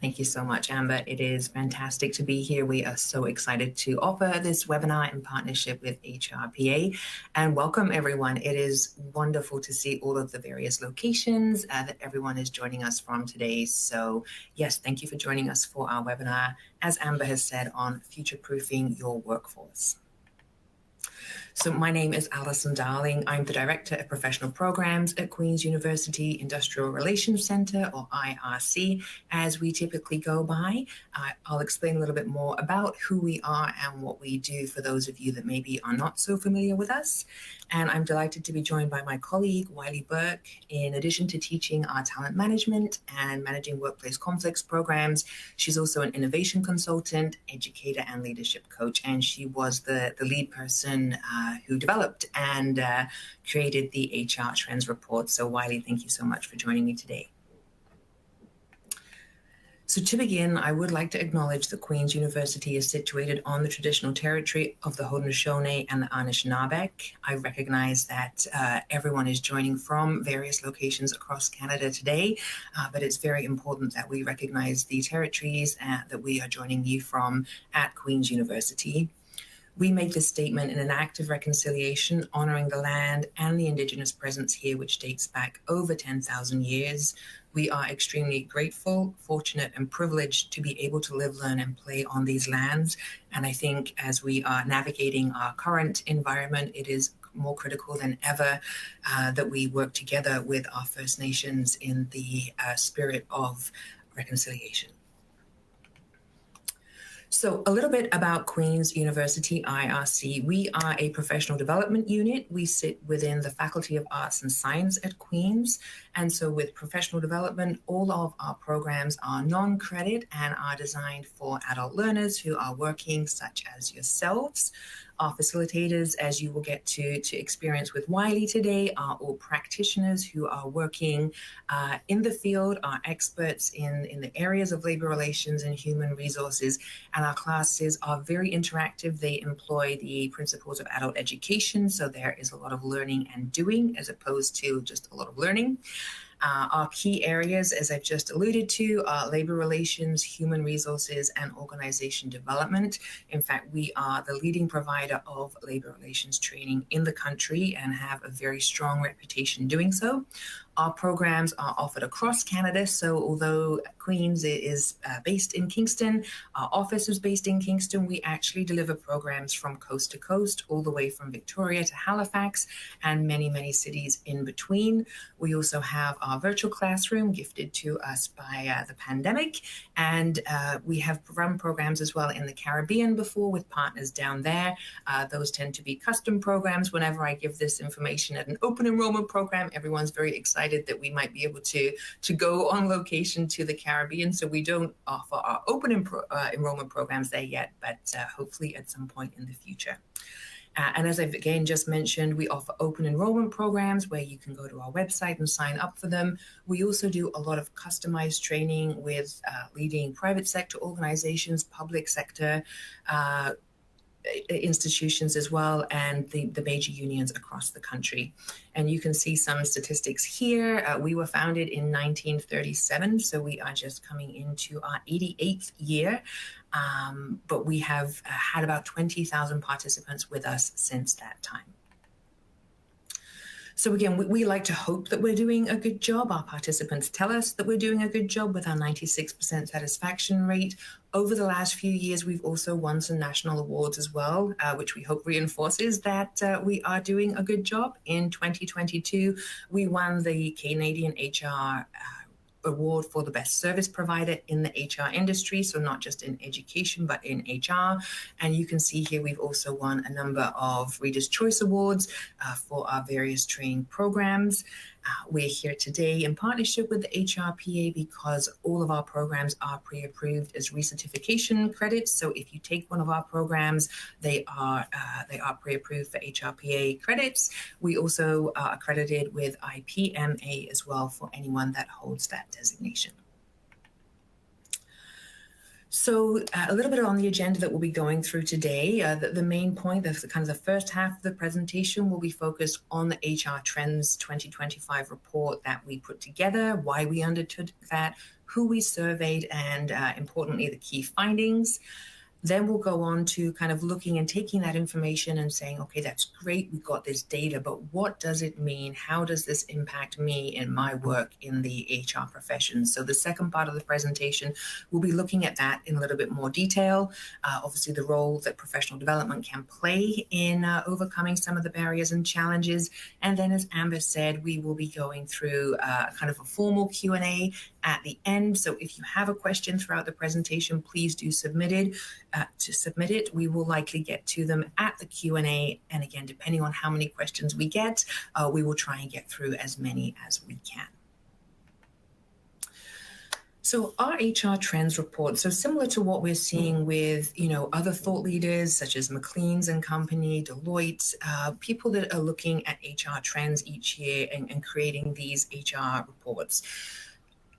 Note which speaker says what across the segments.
Speaker 1: Thank you so much, Amber. It is fantastic to be here. We are so excited to offer this webinar in partnership with HRPA, and welcome everyone. It is wonderful to see all of the various locations that everyone is joining us from today. So yes, thank you for joining us for our webinar, as Amber has said, on future-proofing your workforce. So my name is Alison Darling. I'm the Director of Professional Programs at Queen's University Industrial Relations Centre, or IRC, as we typically go by. I'll explain a little bit more about who we are and what we do for those of you that maybe are not so familiar with us. And I'm delighted to be joined by my colleague, Wiley Burke. In addition to teaching our talent management and managing workplace conflicts programs, she's also an innovation consultant, educator, and leadership coach. And she was the lead person who developed and created the HR Trends Report. So Wiley, thank you so much for joining me today. So to begin, I would like to acknowledge that Queen's University is situated on the traditional territory of the Haudenosaunee and the Anishinaabe. I recognize that everyone is joining from various locations across Canada today, but it's very important that we recognize the territories that we are joining you from at Queen's University. We make this statement in an act of reconciliation, honouring the land and the Indigenous presence here, which dates back over 10,000 years. We are extremely grateful, fortunate, and privileged to be able to live, learn, and play on these lands. And I think as we are navigating our current environment, it is more critical than ever that we work together with our First Nations in the spirit of reconciliation. So a little bit about Queen's University IRC. We are a professional development unit. We sit within the Faculty of Arts and Science at Queen's. And so with professional development, all of our programs are non-credit and are designed for adult learners who are working, such as yourselves. Our facilitators, as you will get to experience with Wiley today, are all practitioners who are working in the field, are experts in the areas of labor relations and human resources. And our classes are very interactive. They employ the principles of adult education. So there is a lot of learning and doing as opposed to just a lot of learning. Our key areas, as I've just alluded to, are labor relations, human resources, and organization development. In fact, we are the leading provider of labor relations training in the country and have a very strong reputation doing so. Our programs are offered across Canada, so although Queen's is based in Kingston, our office is based in Kingston, we actually deliver programs from coast to coast, all the way from Victoria to Halifax, and many, many cities in between. We also have our virtual classroom gifted to us by the pandemic, and we have run programs as well in the Caribbean before with partners down there. Those tend to be custom programs. Whenever I give this information at an open enrollment program, everyone's very excited that we might be able to go on location to the Caribbean. So we don't offer our open enrollment programs there yet, but hopefully at some point in the future. And as I've again just mentioned, we offer open enrollment programs where you can go to our website and sign up for them. We also do a lot of customized training with leading private sector organizations, public sector institutions as well, and the major unions across the country. And you can see some statistics here. We were founded in 1937, so we are just coming into our 88th year. But we have had about 20,000 participants with us since that time. So again, we like to hope that we're doing a good job. Our participants tell us that we're doing a good job with our 96% satisfaction rate. Over the last few years, we've also won some national awards as well, which we hope reinforces that we are doing a good job. In 2022, we won the Canadian HR Award for the best service provider in the HR industry, so not just in education, but in HR. And you can see here we've also won a number of Reader's Choice Awards for our various training programs. We're here today in partnership with the HRPA because all of our programs are pre-approved as recertification credits. So if you take one of our programs, they are pre-approved for HRPA credits. We also are accredited with IPMA as well for anyone that holds that designation. So a little bit on the agenda that we'll be going through today. The main point, the kind of the first half of the presentation will be focused on the HR Trends 2025 report that we put together, why we undertook that, who we surveyed, and importantly, the key findings. Then we'll go on to kind of looking and taking that information and saying, okay, that's great, we've got this data, but what does it mean? How does this impact me in my work in the HR profession? So the second part of the presentation, we'll be looking at that in a little bit more detail. Obviously, the role that professional development can play in overcoming some of the barriers and challenges. And then, as Amber said, we will be going through kind of a formal Q&A at the end. So if you have a question throughout the presentation, please do submit it. We will likely get to them at the Q&A. And again, depending on how many questions we get, we will try and get through as many as we can. So our HR Trends report, so similar to what we're seeing with, other thought leaders such as McLean's and Company, Deloitte, people that are looking at HR trends each year and creating these HR reports.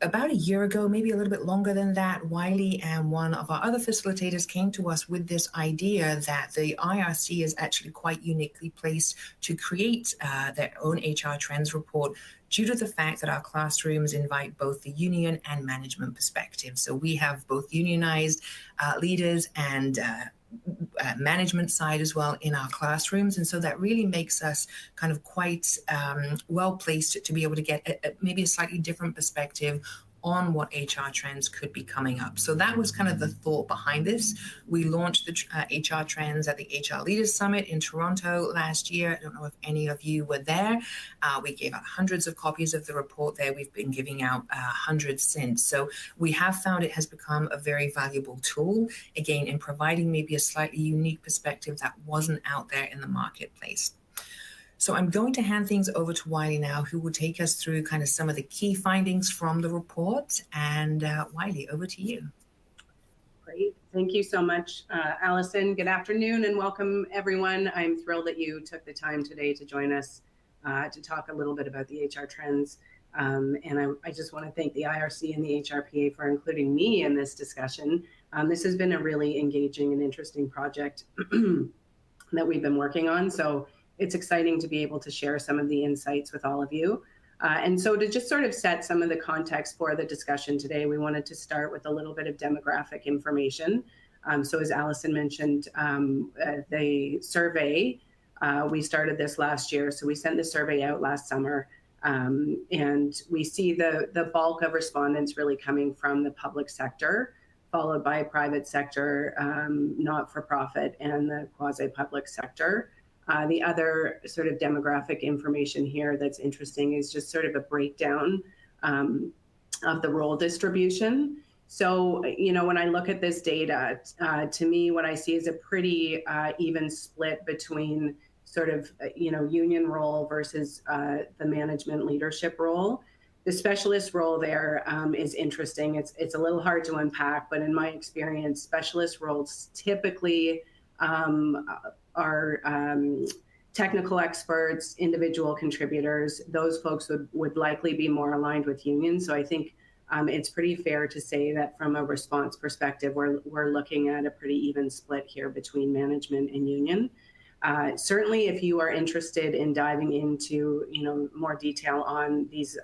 Speaker 1: About a year ago, maybe a little bit longer than that, Wiley and one of our other facilitators came to us with this idea that the IRC is actually quite uniquely placed to create their own HR Trends report due to the fact that our classrooms invite both the union and management perspective. So we have both unionized leaders and management side as well in our classrooms. And so that really makes us kind of quite well placed to be able to get maybe a slightly different perspective on what HR trends could be coming up. So that was kind of the thought behind this. We launched the HR Trends at the HR Leaders Summit in Toronto last year. I don't know if any of you were there. We gave out hundreds of copies of the report there. We've been giving out hundreds since. So we have found it has become a very valuable tool, again, in providing maybe a slightly unique perspective that wasn't out there in the marketplace. So I'm going to hand things over to Wiley now, who will take us through kind of some of the key findings from the report. And Wiley, over to you.
Speaker 2: Great. Thank you so much, Allison. Good afternoon and welcome, everyone. I'm thrilled that you took the time today to join us to talk a little bit about the HR trends. And I just want to thank the IRC and the HRPA for including me in this discussion. This has been a really engaging and interesting project that we've been working on. So it's exciting to be able to share some of the insights with all of you. And so to just sort of set some of the context for the discussion today, we wanted to start with a little bit of demographic information. So as Allison mentioned, the survey, we started this last year. So we sent the survey out last summer. And we see the bulk of respondents really coming from the public sector, followed by private sector, not-for-profit, and the quasi-public sector. The other sort of demographic information here that's interesting is just sort of a breakdown of the role distribution. So, when I look at this data, to me, what I see is a pretty even split between sort of, union role versus the management leadership role. The specialist role there is interesting. It's a little hard to unpack, but in my experience, specialist roles typically are technical experts, individual contributors. Those folks would likely be more aligned with unions. So I think it's pretty fair to say that from a response perspective, we're looking at a pretty even split here between management and union. Certainly, if you are interested in diving into more detail on these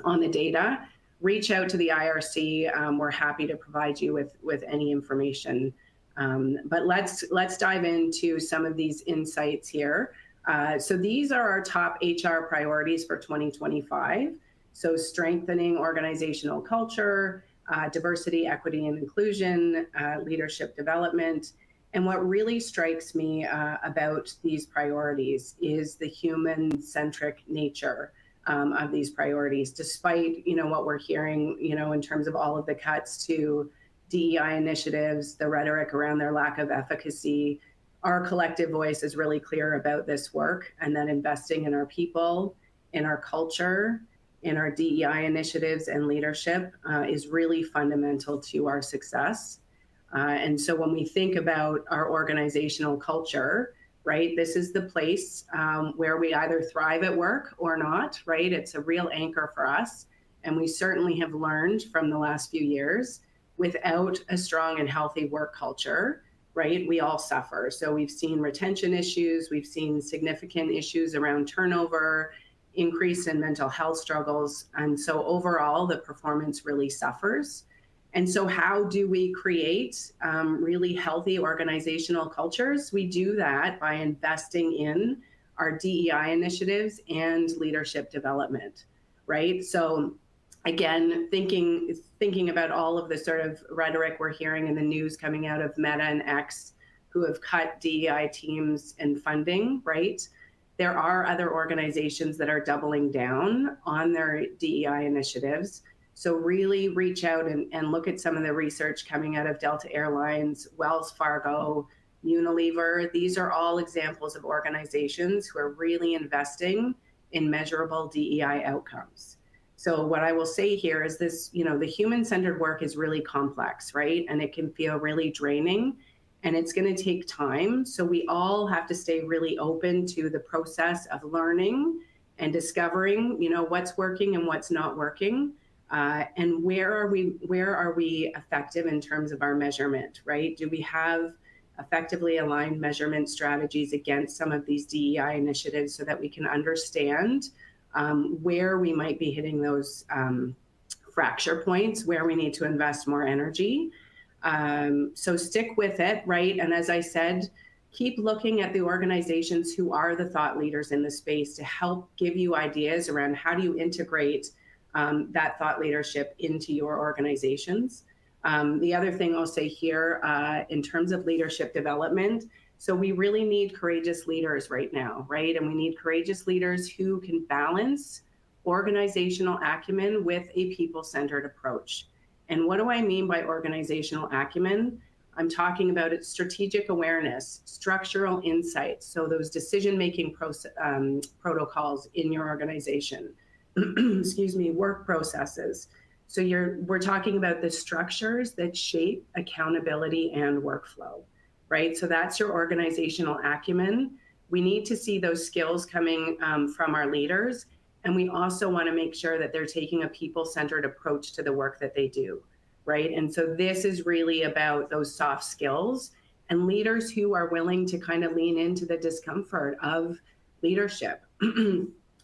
Speaker 2: on the data, reach out to the IRC. We're happy to provide you with any information. But let's dive into some of these insights here. So these are our top HR priorities for 2025. So strengthening organizational culture, diversity, equity, and inclusion, leadership development. And what really strikes me about these priorities is the human-centric nature of these priorities, despite what we're hearing in terms of all of the cuts to DEI initiatives, the rhetoric around their lack of efficacy. Our collective voice is really clear about this work, and that investing in our people, in our culture, in our DEI initiatives and leadership is really fundamental to our success. And so when we think about our organizational culture, right, this is the place where we either thrive at work or not, right? It's a real anchor for us. And we certainly have learned from the last few years without a strong and healthy work culture, right, we all suffer. So we've seen retention issues, we've seen significant issues around turnover, increase in mental health struggles. And so overall, the performance really suffers. And so how do we create really healthy organizational cultures? We do that by investing in our DEI initiatives and leadership development, right? So again, thinking about all of the sort of rhetoric we're hearing in the news coming out of Meta and X, who have cut DEI teams and funding, right? There are other organizations that are doubling down on their DEI initiatives. So really reach out and look at some of the research coming out of Delta Airlines, Wells Fargo, Unilever. These are all examples of organizations who are really investing in measurable DEI outcomes. So what I will say here is this, the human-centered work is really complex, right? And it can feel really draining, and it's going to take time. So we all have to stay really open to the process of learning and discovering, what's working and what's not working. And where are we effective in terms of our measurement, right? Do we have effectively aligned measurement strategies against some of these DEI initiatives so that we can understand where we might be hitting those fracture points, where we need to invest more energy? So stick with it, right? And as I said, keep looking at the organizations who are the thought leaders in the space to help give you ideas around how do you integrate that thought leadership into your organizations. The other thing I'll say here in terms of leadership development, so we really need courageous leaders right now, right? And we need courageous leaders who can balance organizational acumen with a people-centered approach. And what do I mean by organizational acumen? I'm talking about its strategic awareness, structural insights, so those decision-making protocols in your organization, excuse me, work processes. So we're talking about the structures that shape accountability and workflow, right? So that's your organizational acumen. We need to see those skills coming from our leaders. And we also want to make sure that they're taking a people-centered approach to the work that they do, right? And so this is really about those soft skills and leaders who are willing to kind of lean into the discomfort of leadership.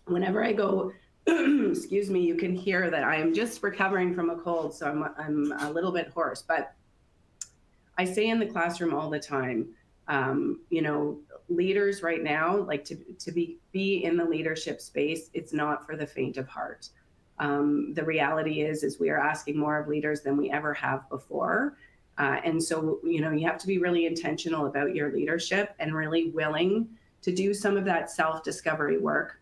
Speaker 2: Whenever I go, excuse me, you can hear that I am just recovering from a cold, so I'm a little bit hoarse. But I say in the classroom all the time, leaders right now, like to be in the leadership space, it's not for the faint of heart. The reality is we are asking more of leaders than we ever have before. And so, you have to be really intentional about your leadership and really willing to do some of that self-discovery work.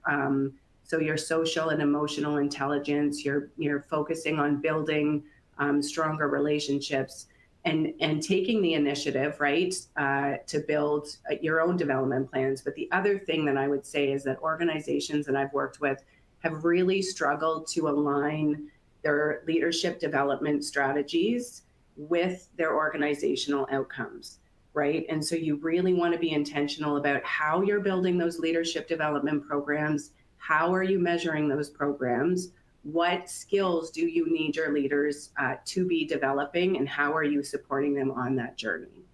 Speaker 2: So your social and emotional intelligence, you're focusing on building stronger relationships and taking the initiative, right, to build your own development plans. But the other thing that I would say is that organizations that I've worked with have really struggled to align their leadership development strategies with their organizational outcomes, right? And so you really want to be intentional about how you're building those leadership development programs. How are you measuring those programs? What skills do you need your leaders to be developing, and how are you supporting them on that journey?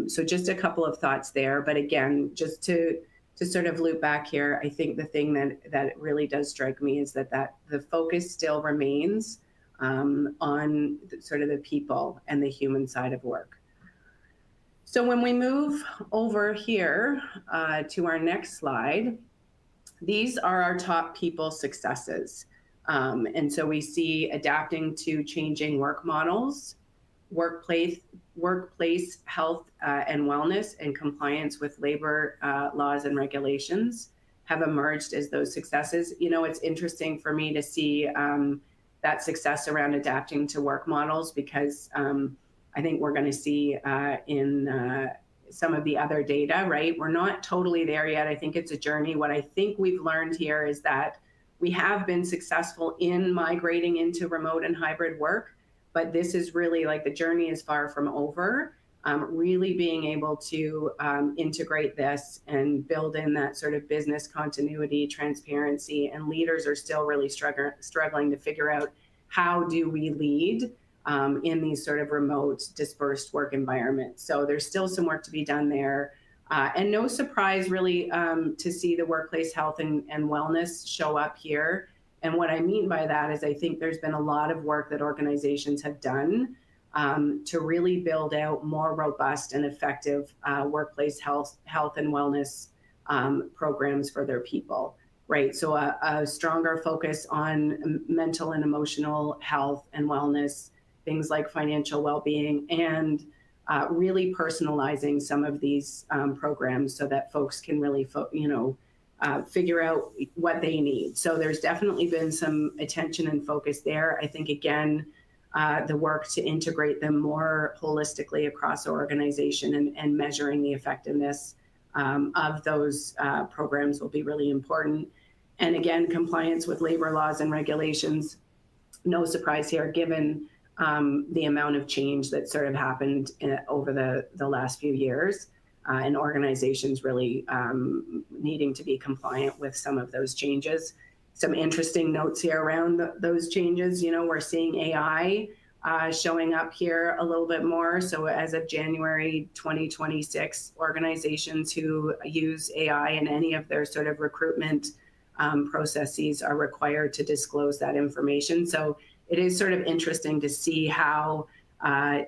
Speaker 2: So just a couple of thoughts there. But again, just to sort of loop back here, I think the thing that really does strike me is that the focus still remains on sort of the people and the human side of work. So when we move over here to our next slide, these are our top people successes. And so we see adapting to changing work models, workplace health and wellness, and compliance with labor laws and regulations have emerged as those successes. It's interesting for me to see that success around adapting to work models, because I think we're going to see in some of the other data, right? We're not totally there yet. I think it's a journey. What I think we've learned here is that we have been successful in migrating into remote and hybrid work, but this is really like the journey is far from over. Really being able to integrate this and build in that sort of business continuity, transparency, and leaders are still really struggling to figure out how do we lead in these sort of remote, dispersed work environments. So there's still some work to be done there. And no surprise, really, to see the workplace health and wellness show up here. And what I mean by that is I think there's been a lot of work that organizations have done to really build out more robust and effective workplace health and wellness programs for their people, right? So a stronger focus on mental and emotional health and wellness, things like financial well-being, and really personalizing some of these programs so that folks can really, figure out what they need. So there's definitely been some attention and focus there. I think, again, the work to integrate them more holistically across our organization and measuring the effectiveness of those programs will be really important. And again, compliance with labor laws and regulations, no surprise here, given the amount of change that sort of happened over the last few years, and organizations really needing to be compliant with some of those changes. Some interesting notes here around those changes. We're seeing AI showing up here a little bit more. So as of January 2026, organizations who use AI in any of their sort of recruitment processes are required to disclose that information. So it is sort of interesting to see how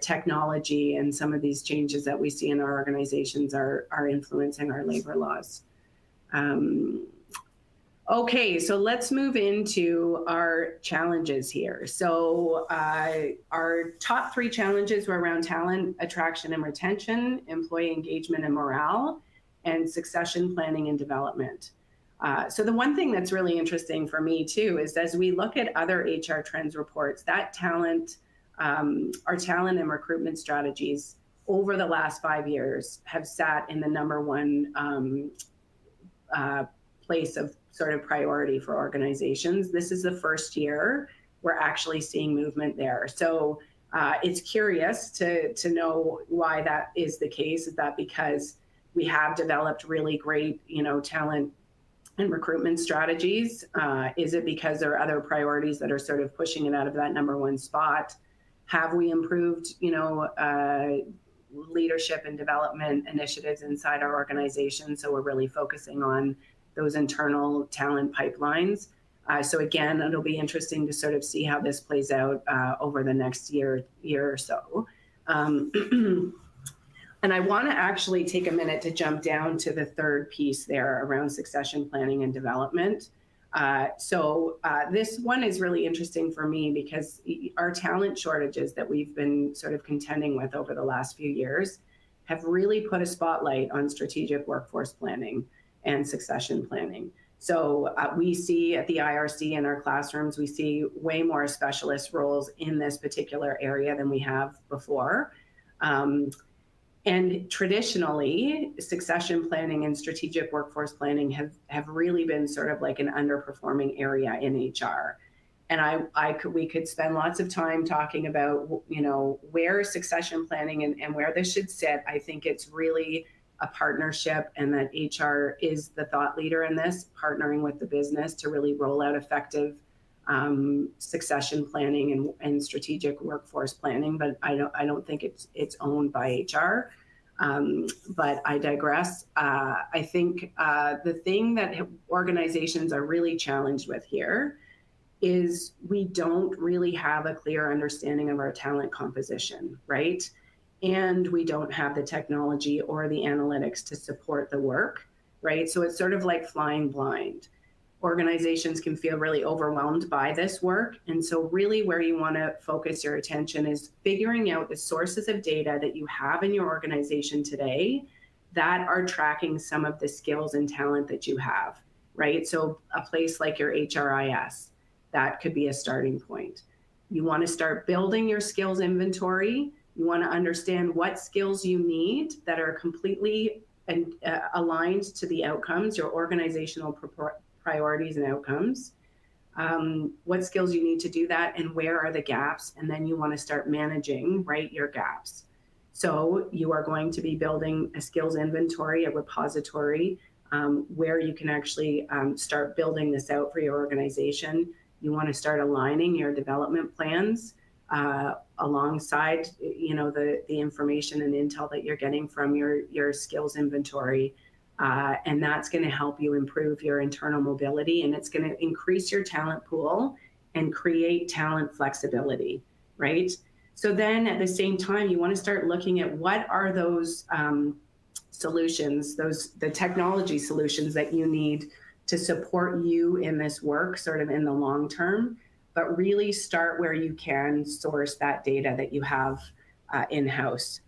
Speaker 2: technology and some of these changes that we see in our organizations are influencing our labor laws. Okay, so let's move into our challenges here. So our top 3 challenges were around talent attraction and retention, employee engagement and morale, and succession planning and development. So the one thing that's really interesting for me too is as we look at other HR trends reports, that our talent and recruitment strategies over the last 5 years have sat in the #1 place of sort of priority for organizations. This is the first year we're actually seeing movement there. So it's curious to know why that is the case. Is that because we have developed really great, talent and recruitment strategies? Is it because there are other priorities that are sort of pushing it out of that #1 spot? Have we improved, leadership and development initiatives inside our organization? So we're really focusing on those internal talent pipelines. So again, it'll be interesting to sort of see how this plays out over the next year or so. And I want to actually take a minute to jump down to the third piece there around succession planning and development. So this one is really interesting for me because our talent shortages that we've been sort of contending with over the last few years have really put a spotlight on strategic workforce planning and succession planning. So we see at the IRC in our classrooms, we see way more specialist roles in this particular area than we have before. And traditionally, succession planning and strategic workforce planning have really been sort of like an underperforming area in HR. And we could spend lots of time talking about, where succession planning and where this should sit. I think it's really a partnership, and that HR is the thought leader in this, partnering with the business to really roll out effective succession planning and strategic workforce planning. But I don't think it's owned by HR. But I digress. I think the thing that organizations are really challenged with here is we don't really have a clear understanding of our talent composition, right? And we don't have the technology or the analytics to support the work, right? So it's sort of like flying blind. Organizations can feel really overwhelmed by this work. And so really where you want to focus your attention is figuring out the sources of data that you have in your organization today that are tracking some of the skills and talent that you have, right? So a place like your HRIS, that could be a starting point. You want to start building your skills inventory. You want to understand what skills you need that are completely aligned to the outcomes, your organizational priorities and outcomes, what skills you need to do that, and where are the gaps, and then you want to start managing, right, your gaps. So you are going to be building a skills inventory, a repository, where you can actually start building this out for your organization. You want to start aligning your development plans alongside, the information and intel that you're getting from your skills inventory. And that's going to help you improve your internal mobility, and it's going to increase your talent pool and create talent flexibility, right? So then at the same time, you want to start looking at what are those solutions, the technology solutions that you need to support you in this work sort of in the long term, but really start where you can source that data that you have in-house.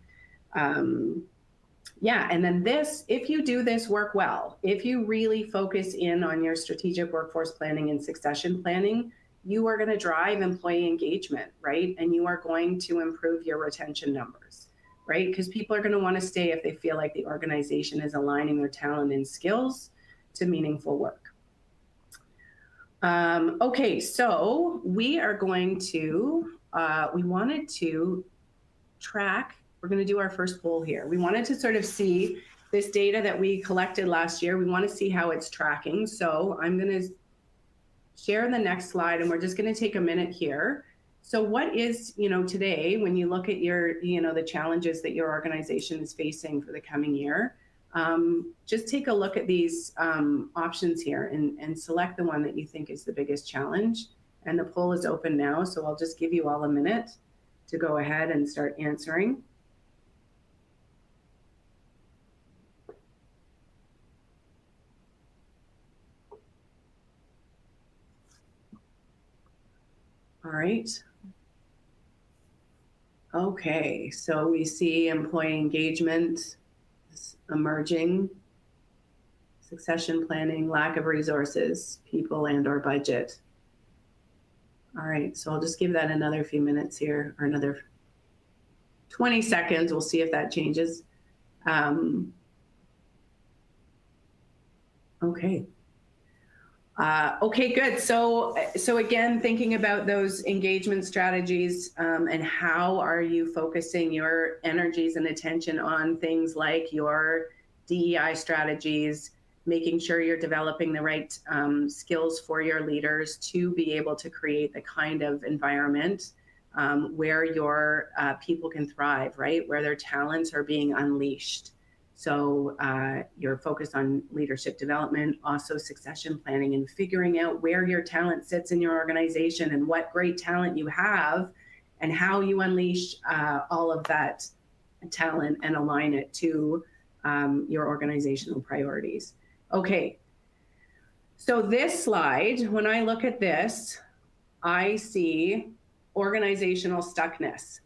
Speaker 2: Yeah, and then if you do this work well, if you really focus in on your strategic workforce planning and succession planning, you are going to drive employee engagement, right? And you are going to improve your retention numbers, right? Because people are going to want to stay if they feel like the organization is aligning their talent and skills to meaningful work. Okay, so we are going to, we wanted to track, we're going to do our first poll here. We wanted to sort of see this data that we collected last year. We want to see how it's tracking. So I'm going to share the next slide, and we're just going to take a minute here. So what is, today, when you look at your, the challenges that your organization is facing for the coming year, just take a look at these options here and select the one that you think is the biggest challenge. And the poll is open now, so I'll just give you all a minute to go ahead and start answering. All right. Okay, so we see employee engagement emerging, succession planning, lack of resources, people and/or budget. All right, so I'll just give that another few minutes here, or another 20 seconds. We'll see if that changes. Okay. Okay, good. So again, thinking about those engagement strategies and how are you focusing your energies and attention on things like your DEI strategies, making sure you're developing the right skills for your leaders to be able to create the kind of environment where your people can thrive, right? Where their talents are being unleashed. So you're focused on leadership development, also succession planning, and figuring out where your talent sits in your organization and what great talent you have and how you unleash all of that talent and align it to your organizational priorities. Okay, so this slide, when I look at this, I see organizational stuckness.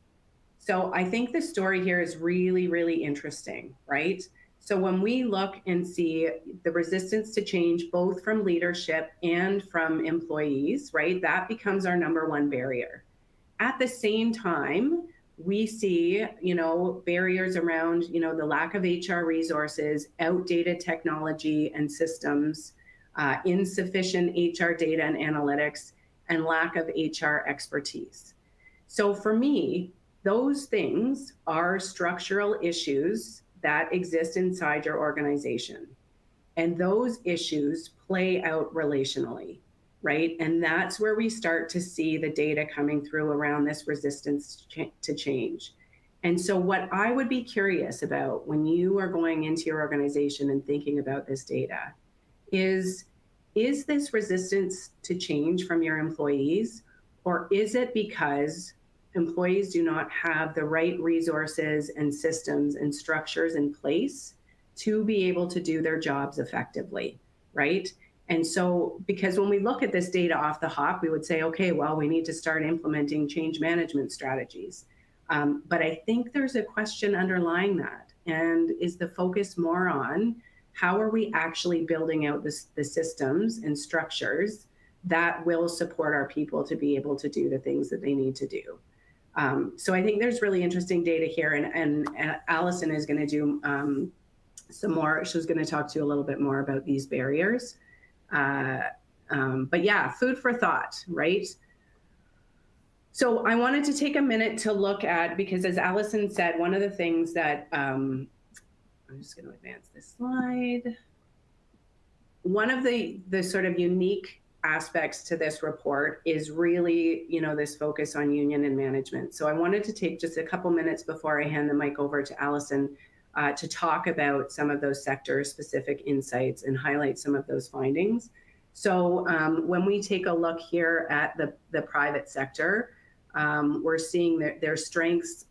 Speaker 2: So I think the story here is really, really interesting, right? So when we look and see the resistance to change, both from leadership and from employees, right? That becomes our number one barrier. At the same time, we see, barriers around, the lack of HR resources, outdated technology and systems, insufficient HR data and analytics, and lack of HR expertise. So for me, those things are structural issues that exist inside your organization. And those issues play out relationally, right? And that's where we start to see the data coming through around this resistance to change. And so what I would be curious about when you are going into your organization and thinking about this data is this resistance to change from your employees, or is it because employees do not have the right resources and systems and structures in place to be able to do their jobs effectively, right? And so, because when we look at this data off the hop, we would say, okay, well, we need to start implementing change management strategies. But I think there's a question underlying that. And is the focus more on how are we actually building out the systems and structures that will support our people to be able to do the things that they need to do? So I think there's really interesting data here, and Allison is going to do some more. She's going to talk to you a little bit more about these barriers. But yeah, food for thought, right? So I wanted to take a minute to look at, because as Allison said, one of the things that, I'm just going to advance this slide. One of the sort of unique aspects to this report is really, this focus on union and management. So I wanted to take just a couple minutes before I hand the mic over to Allison to talk about some of those sector-specific insights and highlight some of those findings. So when we take a look here at the private sector, we're seeing their strengths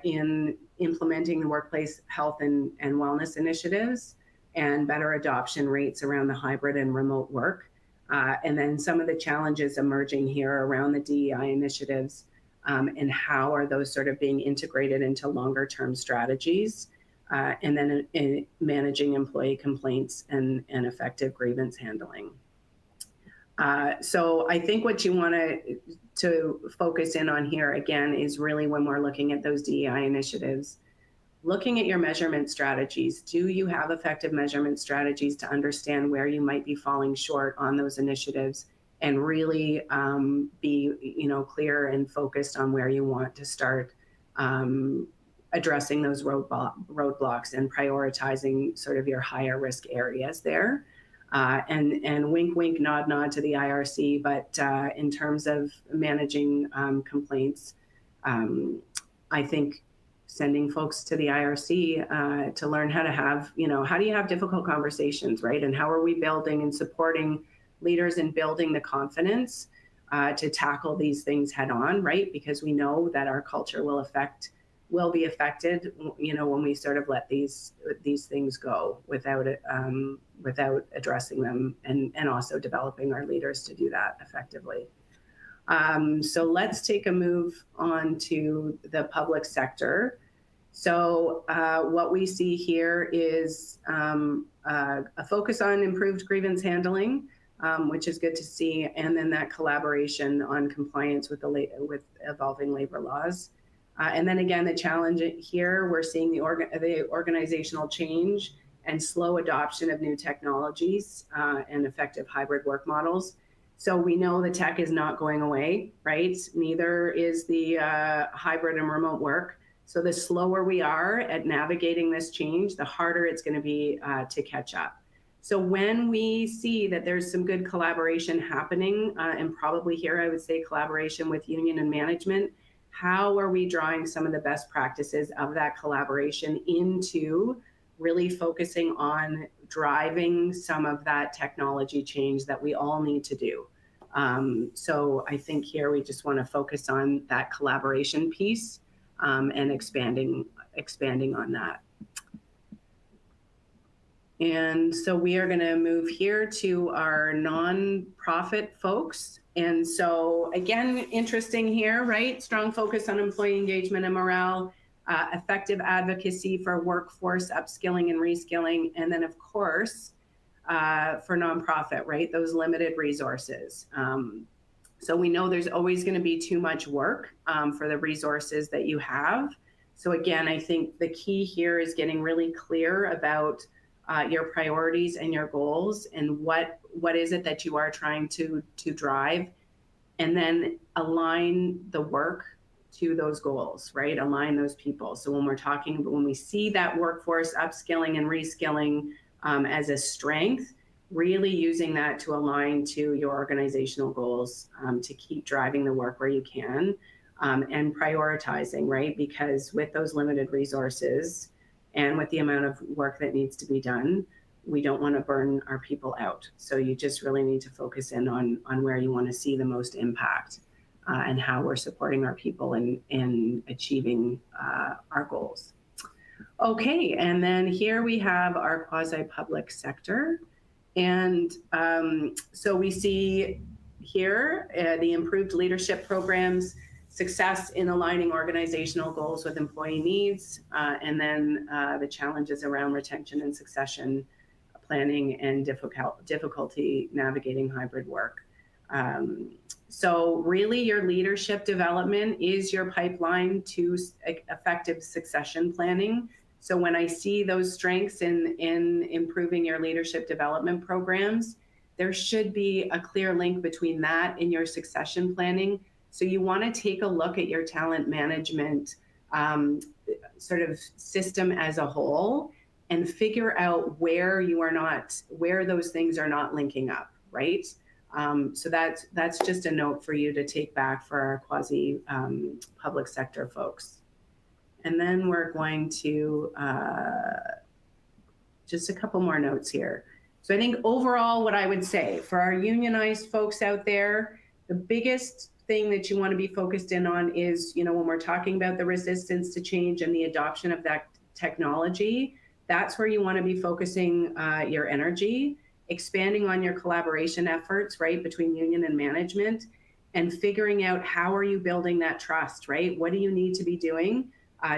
Speaker 2: in implementing the workplace health and wellness initiatives and better adoption rates around the hybrid and remote work. And then some of the challenges emerging here around the DEI initiatives and how are those sort of being integrated into longer term strategies, and then in managing employee complaints and effective grievance handling. So I think what you want to focus in on here again is really when we're looking at those DEI initiatives, looking at your measurement strategies. Do you have effective measurement strategies to understand where you might be falling short on those initiatives and really be clear and focused on where you want to start addressing those roadblocks and prioritizing sort of your higher risk areas there. And wink, wink, nod, nod to the IRC, but in terms of managing complaints, I think sending folks to the IRC to learn how to have, how do you have difficult conversations, right? And how are we building and supporting leaders in building the confidence to tackle these things head on, right? Because we know that our culture will be affected, when we sort of let these things go without addressing them and also developing our leaders to do that effectively. So let's take a move on to the public sector. So what we see here is a focus on improved grievance handling, which is good to see, and then that collaboration on compliance with evolving labor laws. And then again, the challenge here, we're seeing the organizational change and slow adoption of new technologies and effective hybrid work models. So we know the tech is not going away, right? Neither is the hybrid and remote work. So the slower we are at navigating this change, the harder it's going to be to catch up. So when we see that there's some good collaboration happening, and probably here I would say collaboration with union and management, how are we drawing some of the best practices of that collaboration into really focusing on driving some of that technology change that we all need to do? So I think here we just want to focus on that collaboration piece and expanding on that. And so we are going to move here to our nonprofit folks. And so again, interesting here, right? Strong focus on employee engagement and morale, effective advocacy for workforce upskilling and reskilling, and then of course, for nonprofit, right? Those limited resources. So we know there's always going to be too much work for the resources that you have. So again, I think the key here is getting really clear about your priorities and your goals and what is it that you are trying to drive, and then align the work to those goals, right? Align those people. So when we see that workforce upskilling and reskilling as a strength, really using that to align to your organizational goals, to keep driving the work where you can, and prioritizing, right? Because with those limited resources and with the amount of work that needs to be done, we don't want to burn our people out. So you just really need to focus in on where you want to see the most impact and how we're supporting our people in achieving our goals. Okay, and then here we have our quasi-public sector. And so we see here the improved leadership programs, success in aligning organizational goals with employee needs, and then the challenges around retention and succession planning and difficulty navigating hybrid work. So really your leadership development is your pipeline to effective succession planning. So when I see those strengths in improving your leadership development programs, there should be a clear link between that and your succession planning. So you want to take a look at your talent management sort of system as a whole and figure out where those things are not linking up, right? So that's just a note for you to take back for our quasi public sector folks. And then we're going to just a couple more notes here. So I think overall, what I would say for our unionized folks out there, the biggest thing that you want to be focused in on is, you know, when we're talking about the resistance to change and the adoption of that technology, that's where you want to be focusing your energy, expanding on your collaboration efforts, right, between union and management, and figuring out how are you building that trust, right? What do you need to be doing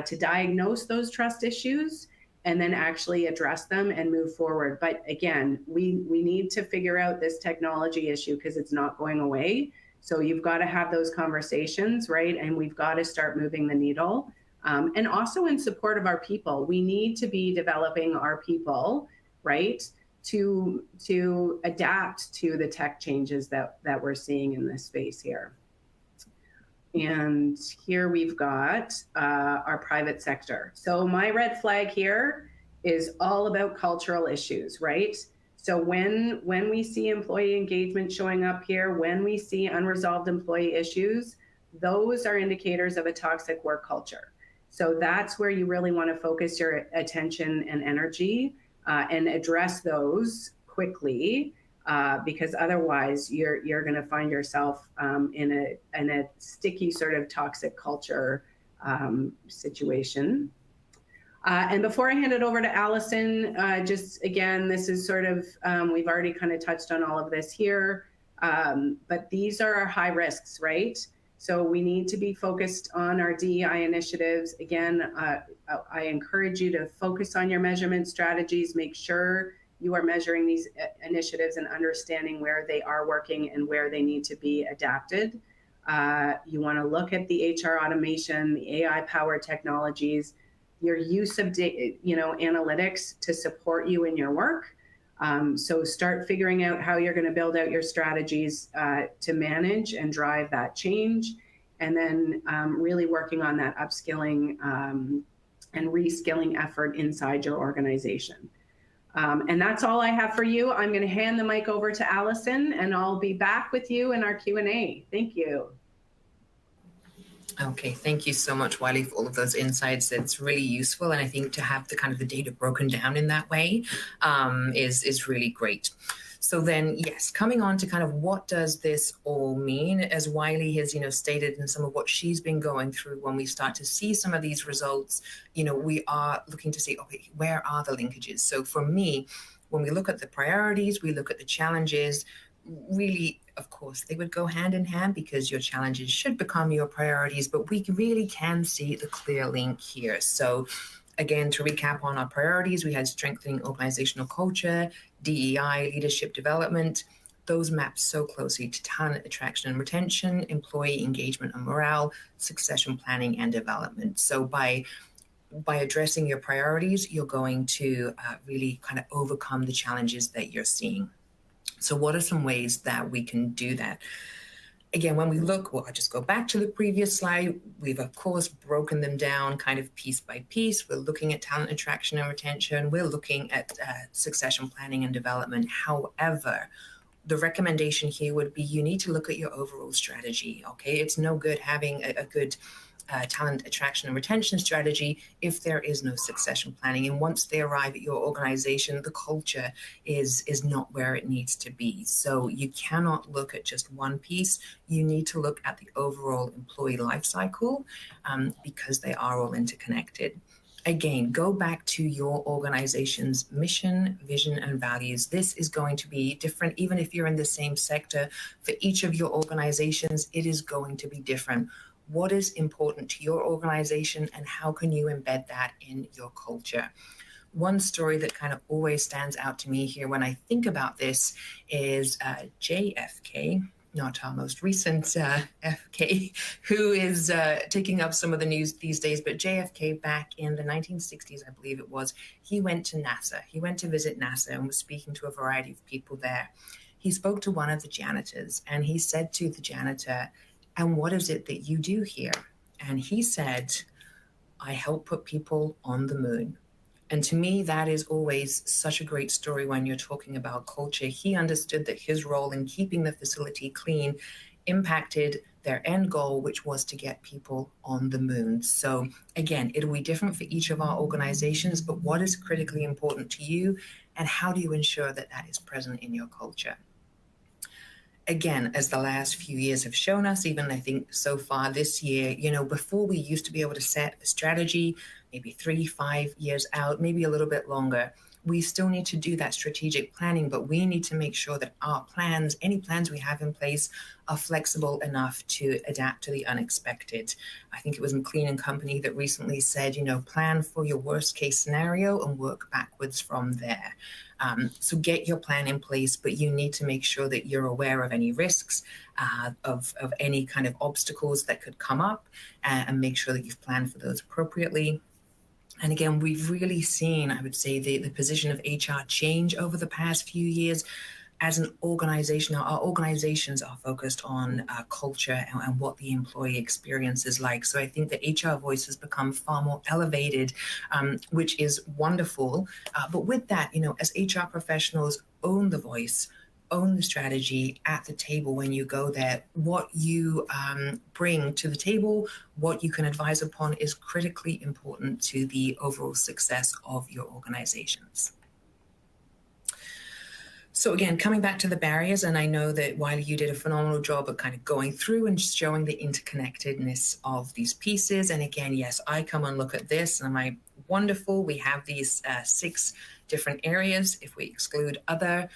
Speaker 2: to diagnose those trust issues and then actually address them and move forward. But again, we need to figure out this technology issue because it's not going away. So you've got to have those conversations, right? And we've got to start moving the needle. And also in support of our people, we need to be developing our people, right? To adapt to the tech changes that we're seeing in this space here. And here we've got our private sector. So my red flag here is all about cultural issues, right? So when we see employee engagement showing up here, when we see unresolved employee issues, those are indicators of a toxic work culture. So that's where you really want to focus your attention and energy and address those quickly. Because otherwise you're going to find yourself in a sticky sort of toxic culture situation. And before I hand it over to Allison, just again, this is sort of, we've already kind of touched on all of this here, but these are our high risks, right? So we need to be focused on our DEI initiatives. Again, I encourage you to focus on your measurement strategies, make sure you are measuring these initiatives and understanding where they are working and where they need to be adapted. You want to look at the HR automation, the AI-powered technologies, your use of analytics to support you in your work. So start figuring out how you're going to build out your strategies to manage and drive that change, and then really working on that upskilling and reskilling effort inside your organization. And that's all I have for you. I'm going to hand the mic over to Allison, and I'll be back with you in our Q&A. Thank you.
Speaker 1: Okay, thank you so much, Wiley, for all of those insights. It's really useful, and I think to have the kind of the data broken down in that way is really great. So then, yes, coming on to kind of what does this all mean, as Wiley has, stated in some of what she's been going through. When we start to see some of these results, we are looking to see, okay, where are the linkages? So for me, when we look at the priorities, we look at the challenges, really, of course, they would go hand in hand because your challenges should become your priorities, but we really can see the clear link here. So again, to recap on our priorities, we had strengthening organizational culture, DEI, leadership development. Those map so closely to talent attraction and retention, employee engagement and morale, succession planning and development. So by addressing your priorities, you're going to really kind of overcome the challenges that you're seeing. So what are some ways that we can do that? Again, when we look, well, I'll just go back to the previous slide. We've, of course, broken them down kind of piece by piece. We're looking at talent attraction and retention. We're looking at succession planning and development. However, the recommendation here would be you need to look at your overall strategy, okay? It's no good having a good talent attraction and retention strategy if there is no succession planning. And once they arrive at your organization, the culture is not where it needs to be. So you cannot look at just one piece. You need to look at the overall employee life cycle because they are all interconnected. Again, go back to your organization's mission, vision, and values. This is going to be different, even if you're in the same sector. For each of your organizations, it is going to be different. What is important to your organization, and how can you embed that in your culture? One story that kind of always stands out to me here when I think about this is JFK, not our most recent FK, who is taking up some of the news these days, but JFK back in the 1960s, I believe it was, he went to NASA. He went to visit NASA and was speaking to a variety of people there. He spoke to one of the janitors, and he said to the janitor, "And what is it that you do here?" And he said, "I help put people on the moon." And to me, that is always such a great story when you're talking about culture. He understood that his role in keeping the facility clean impacted their end goal, which was to get people on the moon. So again, it'll be different for each of our organizations, but what is critically important to you, and how do you ensure that that is present in your culture? Again, as the last few years have shown us, even I think so far this year, before we used to be able to set a strategy, maybe 3-5 years out, maybe a little bit longer. We still need to do that strategic planning, but we need to make sure that our plans, any plans we have in place, are flexible enough to adapt to the unexpected. I think it was McLean & Company that recently said, plan for your worst case scenario and work backwards from there. So get your plan in place, but you need to make sure that you're aware of any risks, of any kind of obstacles that could come up, and make sure that you've planned for those appropriately. And again, we've really seen, I would say, the position of HR change over the past few years. As an organization, our organizations are focused on culture and what the employee experience is like. So I think the HR voice has become far more elevated, which is wonderful. But with that, as HR professionals, own the voice, own the strategy at the table when you go there. What you bring to the table, what you can advise upon, is critically important to the overall success of your organizations. So again, coming back to the barriers, and I know that Wiley, you did a phenomenal job of kind of going through and showing the interconnectedness of these pieces. And again, yes, I come and look at this and I'm like, wonderful. We have these 6 different areas. If we exclude other,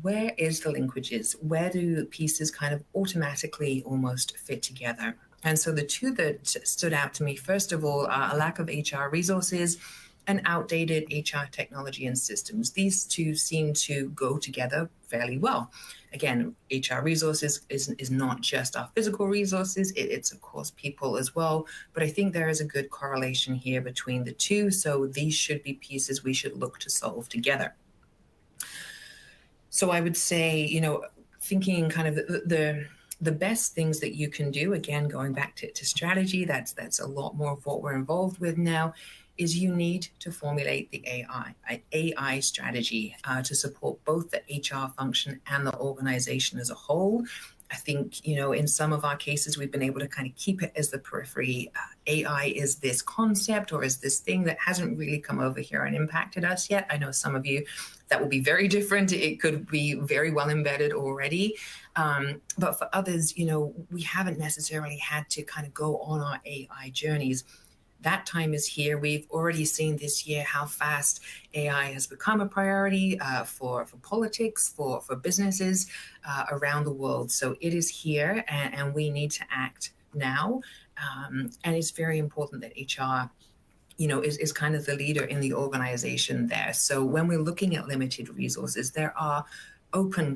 Speaker 1: where is the linkages? Where do pieces kind of automatically almost fit together? And so the 2 that stood out to me, first of all, are a lack of HR resources and outdated HR technology and systems. These 2 seem to go together fairly well. Again, HR resources is not just our physical resources, it's of course people as well, but I think there is a good correlation here between the 2, so these should be pieces we should look to solve together. So I would say, thinking kind of the best things that you can do, again, going back to strategy, that's a lot more of what we're involved with now, is you need to formulate the AI strategy to support both the HR function and the organization as a whole. I think, in some of our cases, we've been able to kind of keep it as the periphery. AI is this concept or is this thing that hasn't really come over here and impacted us yet. I know some of you, that will be very different. It could be very well embedded already. But for others, we haven't necessarily had to kind of go on our AI journeys. That time is here. We've already seen this year how fast AI has become a priority for politics, for businesses around the world. So it is here, and we need to act now. And it's very important that HR is kind of the leader in the organization there. So when we're looking at limited resources, there are open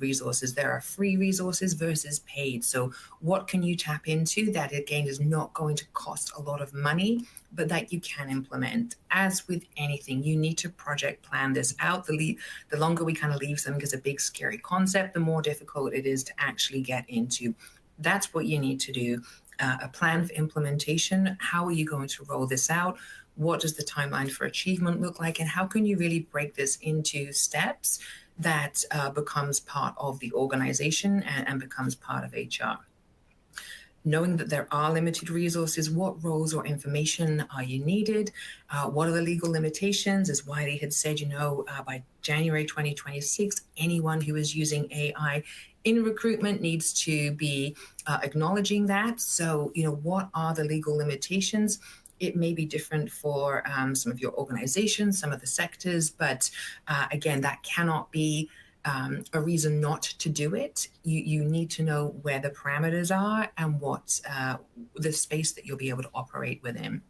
Speaker 1: resources, there are free resources versus paid. So what can you tap into that, again, is not going to cost a lot of money, but that you can implement? As with anything, you need to project plan this out. The longer we kind of leave something as a big scary concept, the more difficult it is to actually get into. That's what you need to do. A plan for implementation. How are you going to roll this out? What does the timeline for achievement look like? And how can you really break this into steps that becomes part of the organization and becomes part of HR? Knowing that there are limited resources, what roles or information are you needed? What are the legal limitations? As Wiley had said, by January 2026, anyone who is using AI in recruitment needs to be acknowledging that. So, what are the legal limitations? It may be different for some of your organizations, some of the sectors, but again, that cannot be a reason not to do it. You need to know where the parameters are and what the space that you'll be able to operate within.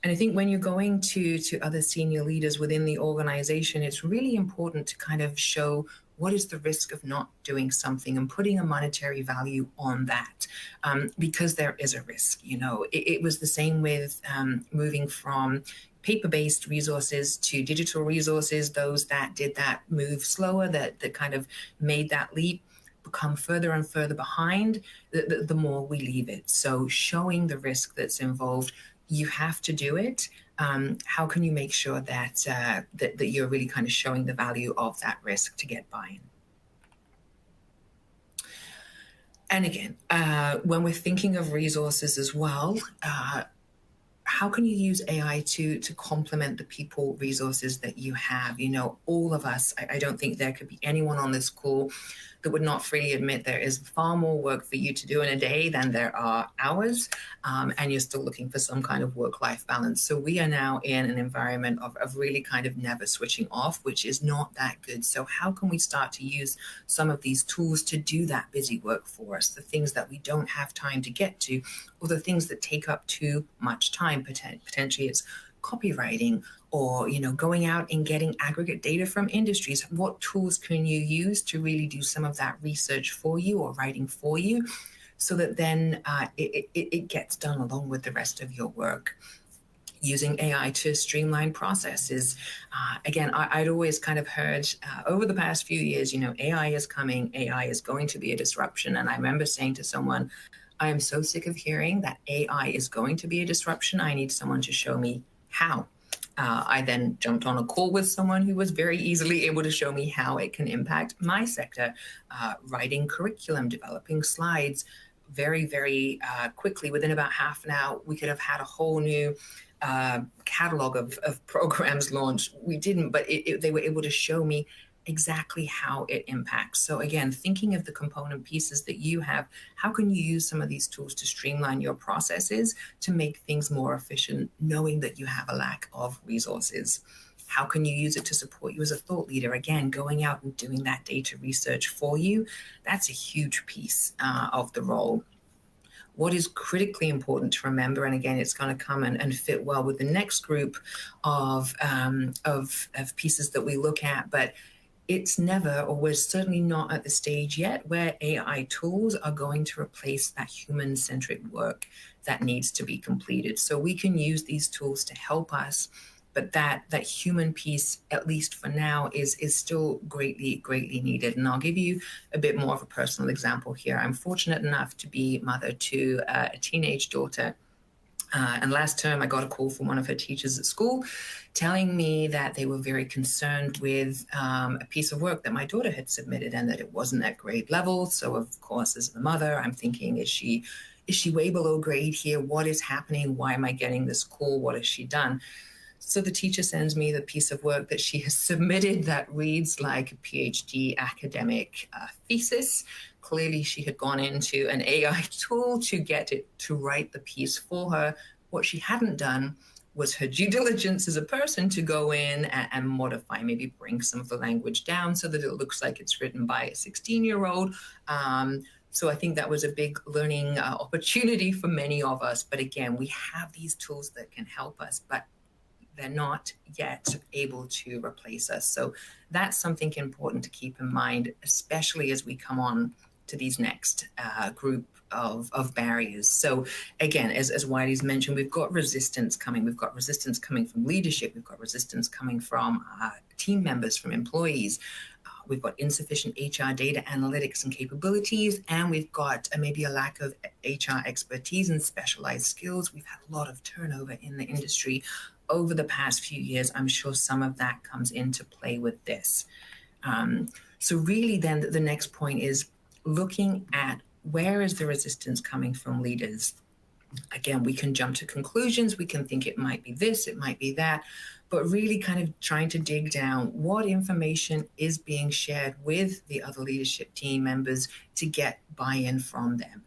Speaker 1: And I think when you're going to other senior leaders within the organization, it's really important to kind of show what is the risk of not doing something and putting a monetary value on that, because there is a risk. It was the same with moving from paper-based resources to digital resources. Those that did that move slower, that kind of made that leap, become further and further behind, the more we leave it. So showing the risk that's involved, you have to do it. how can you make sure that, that you're really kind of showing the value of that risk to get buy-in? And again, when we're thinking of resources as well, how can you use AI to complement the people resources that you have? You know, all of us, I don't think there could be anyone on this call that would not freely admit there is far more work for you to do in a day than there are hours, and you're still looking for some kind of work-life balance. So we are now in an environment of really kind of never switching off, which is not that good. So how can we start to use some of these tools to do that busy work for us, the things that we don't have time to get to, or the things that take up too much time? Potentially it's copywriting, or, you know, going out and getting aggregate data from industries. What tools can you use to really do some of that research for you or writing for you, so that then it gets done along with the rest of your work? Using AI to streamline processes. Again, I'd always kind of heard over the past few years, you know, AI is coming, AI is going to be a disruption. And I remember saying to someone, I am so sick of hearing that AI is going to be a disruption. I need someone to show me how. I then jumped on a call with someone who was very easily able to show me how it can impact my sector, writing curriculum, developing slides. Very, very quickly, within about half an hour, we could have had a whole new catalog of programs launched. We didn't, but they were able to show me exactly how it impacts. So again, thinking of the component pieces that you have, how can you use some of these tools to streamline your processes to make things more efficient, knowing that you have a lack of resources? How can you use it to support you as a thought leader? Again, going out and doing that data research for you, that's a huge piece of the role. What is critically important to remember, and again, it's going to come and fit well with the next group of pieces that we look at, but it's never, or we're certainly not at the stage yet where AI tools are going to replace that human-centric work that needs to be completed. So we can use these tools to help us, but that human piece, at least for now, is still greatly needed. And I'll give you a bit more of a personal example here. I'm fortunate enough to be mother to a teenage daughter. And last term, I got a call from one of her teachers at school telling me that they were very concerned with a piece of work that my daughter had submitted and that it wasn't at grade level. So, of course, as the mother, I'm thinking, is she way below grade here? What is happening? Why am I getting this call? What has she done? So the teacher sends me the piece of work that she has submitted that reads like a PhD academic thesis. Clearly, she had gone into an AI tool to get it to write the piece for her. What she hadn't done was her due diligence as a person to go in and modify, maybe bring some of the language down so that it looks like it's written by a 16-year-old. So I think that was a big learning opportunity for many of us. But again, we have these tools that can help us, but they're not yet able to replace us. So that's something important to keep in mind, especially as we come on to these next group of barriers. So again, as Wiley's mentioned, we've got resistance coming. We've got resistance coming from leadership. We've got resistance coming from team members, from employees. We've got insufficient HR data analytics and capabilities, and we've got maybe a lack of HR expertise and specialized skills. We've had a lot of turnover in the industry over the past few years. I'm sure some of that comes into play with this. So really then the next point is looking at where is the resistance coming from leaders. Again, we can jump to conclusions. We can think it might be this, it might be that, but really kind of trying to dig down what information is being shared with the other leadership team members to get buy-in from them.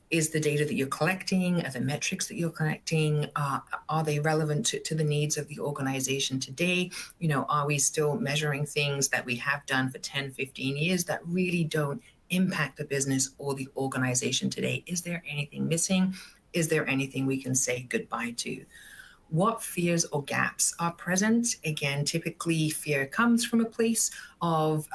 Speaker 1: Is the data that you're collecting, are the metrics that you're collecting, are they relevant to the needs of the organization today? You know, are we still measuring things that we have done for 10, 15 years that really don't impact the business or the organization today? Is there anything missing? Is there anything we can say goodbye to? What fears or gaps are present? Again, typically fear comes from a place of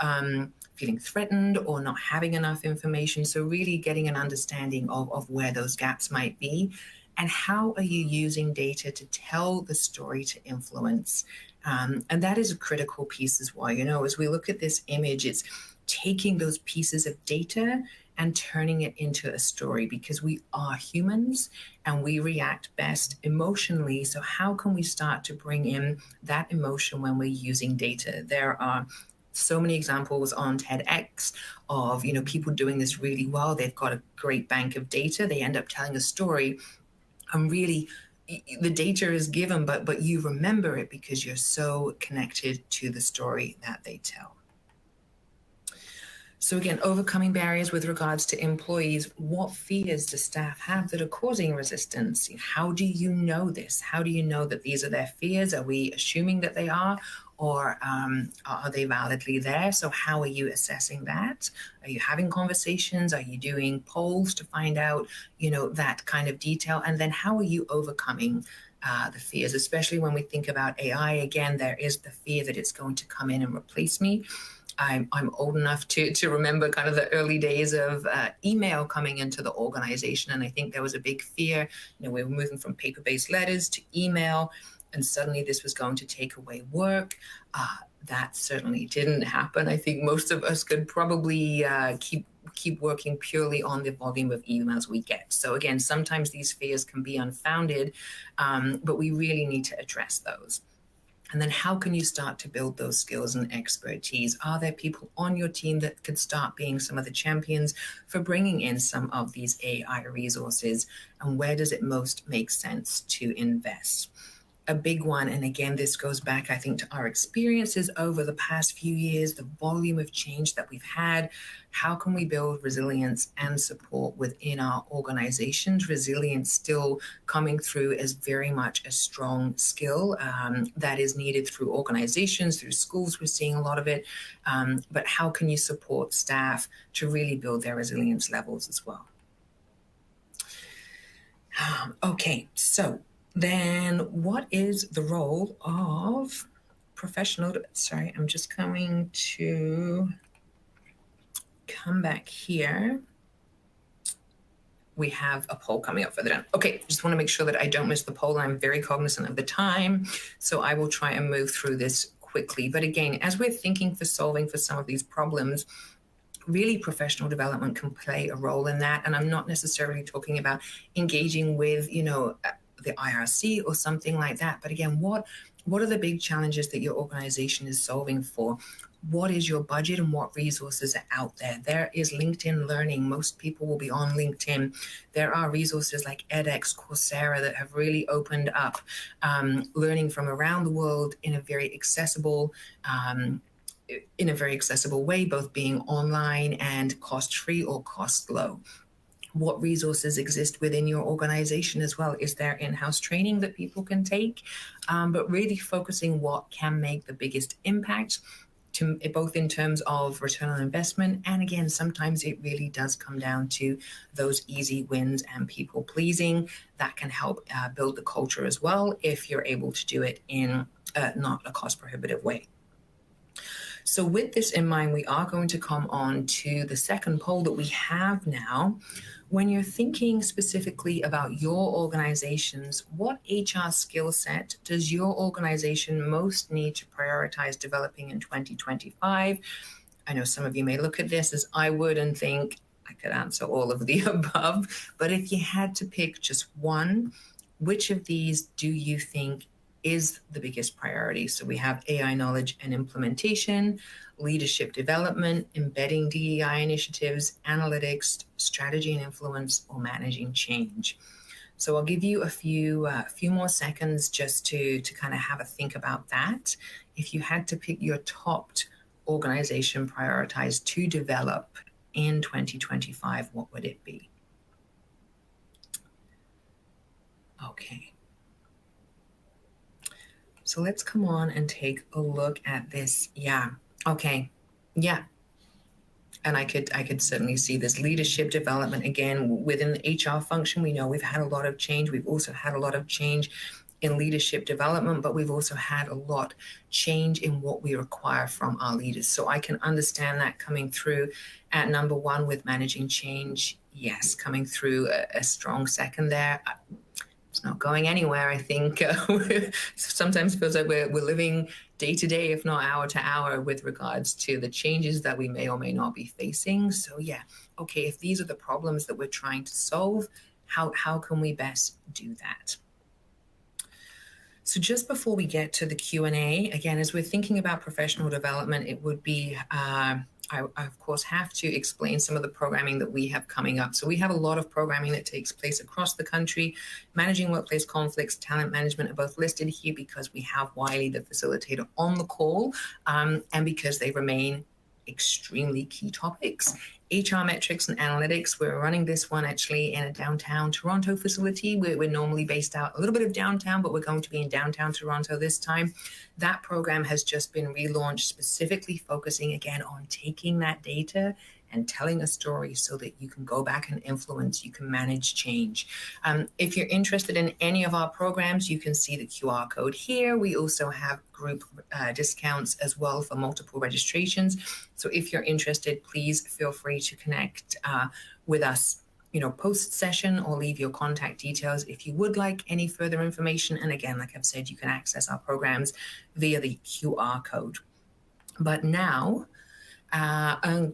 Speaker 1: feeling threatened or not having enough information. So really getting an understanding of where those gaps might be, and how are you using data to tell the story to influence? And that is a critical piece as well. You know, as we look at this image, it's taking those pieces of data and turning it into a story, because we are humans and we react best emotionally. So how can we start to bring in that emotion when we're using data? There are so many examples on TEDx of, people doing this really well. They've got a great bank of data. They end up telling a story, and really the data is given, but you remember it because you're so connected to the story that they tell. So again, overcoming barriers with regards to employees. What fears do staff have that are causing resistance? How do you know this? How do you know that these are their fears? Are we assuming that they are, or are they validly there? So how are you assessing that? Are you having conversations? Are you doing polls to find out, that kind of detail? And then how are you overcoming the fears, especially when we think about AI? Again, there is the fear that it's going to come in and replace me. I'm old enough to remember kind of the early days of email coming into the organization. And I think there was a big fear. We were moving from paper-based letters to email, and suddenly this was going to take away work. That certainly didn't happen. I think most of us could probably keep working purely on the volume of emails we get. So again, sometimes these fears can be unfounded, but we really need to address those. And then how can you start to build those skills and expertise? Are there people on your team that could start being some of the champions for bringing in some of these AI resources? And where does it most make sense to invest? A big one, and again, this goes back, I think, to our experiences over the past few years, the volume of change that we've had. How can we build resilience and support within our organizations? Resilience still coming through as very much a strong skill that is needed through organizations, through schools. We're seeing a lot of it. But how can you support staff to really build their resilience levels as well? Okay, so then what is the role of professional? Sorry, I'm just going to come back here. We have a poll coming up further down. Okay, just want to make sure that I don't miss the poll. I'm very cognizant of the time, so I will try and move through this quickly. But again, as we're thinking for solving for some of these problems, really professional development can play a role in that. And I'm not necessarily talking about engaging with, the IRC or something like that. But again, what are the big challenges that your organization is solving for? What is your budget and what resources are out there? There is LinkedIn Learning. Most people will be on LinkedIn. There are resources like edX, Coursera that have really opened up learning from around the world in a very accessible way, both being online and cost-free or cost-low. What resources exist within your organization as well? Is there in-house training that people can take? But really focusing what can make the biggest impact, both in terms of return on investment. And again, sometimes it really does come down to those easy wins and people pleasing. That can help build the culture as well if you're able to do it in not a cost prohibitive way. So with this in mind, we are going to come on to the second poll that we have now. When you're thinking specifically about your organizations, what HR skill set does your organization most need to prioritize developing in 2025? I know some of you may look at this as I would and think I could answer all of the above, but if you had to pick just one, which of these do you think is the biggest priority? So we have AI knowledge and implementation, leadership development, embedding DEI initiatives, analytics, strategy and influence, or managing change. So I'll give you a few more seconds just to kind of have a think about that. If you had to pick your top organization prioritized to develop in 2025, what would it be? Okay. So let's come on and take a look at this. Yeah. Okay. Yeah. And I could certainly see this leadership development again within the HR function. We know we've had a lot of change. We've also had a lot of change in leadership development, but we've also had a lot change in what we require from our leaders. So I can understand that coming through at number one with managing change. Yes, coming through a strong second there. it's not going anywhere. I think sometimes feels like we're living day to day, if not hour to hour, with regards to the changes that we may or may not be facing. So yeah, okay, if these are the problems that we're trying to solve, how can we best do that? So just before we get to the Q&A, again, as we're thinking about professional development, it would be, I of course have to explain some of the programming that we have coming up. So we have a lot of programming that takes place across the country. Managing workplace conflicts, talent management are both listed here because we have Wiley, the facilitator, on the call, and because they remain extremely key topics. HR metrics and analytics, we're running this one actually in a downtown Toronto facility. We're normally based out a little bit of downtown, but we're going to be in downtown Toronto this time. That program has just been relaunched, specifically focusing again on taking that data and telling a story so that you can go back and influence, you can manage change. If you're interested in any of our programs, you can see the QR code here. We also have group discounts as well for multiple registrations. So if you're interested, please feel free to connect with us, post session, or leave your contact details if you would like any further information. And again, like I've said, you can access our programs via the QR code. But now,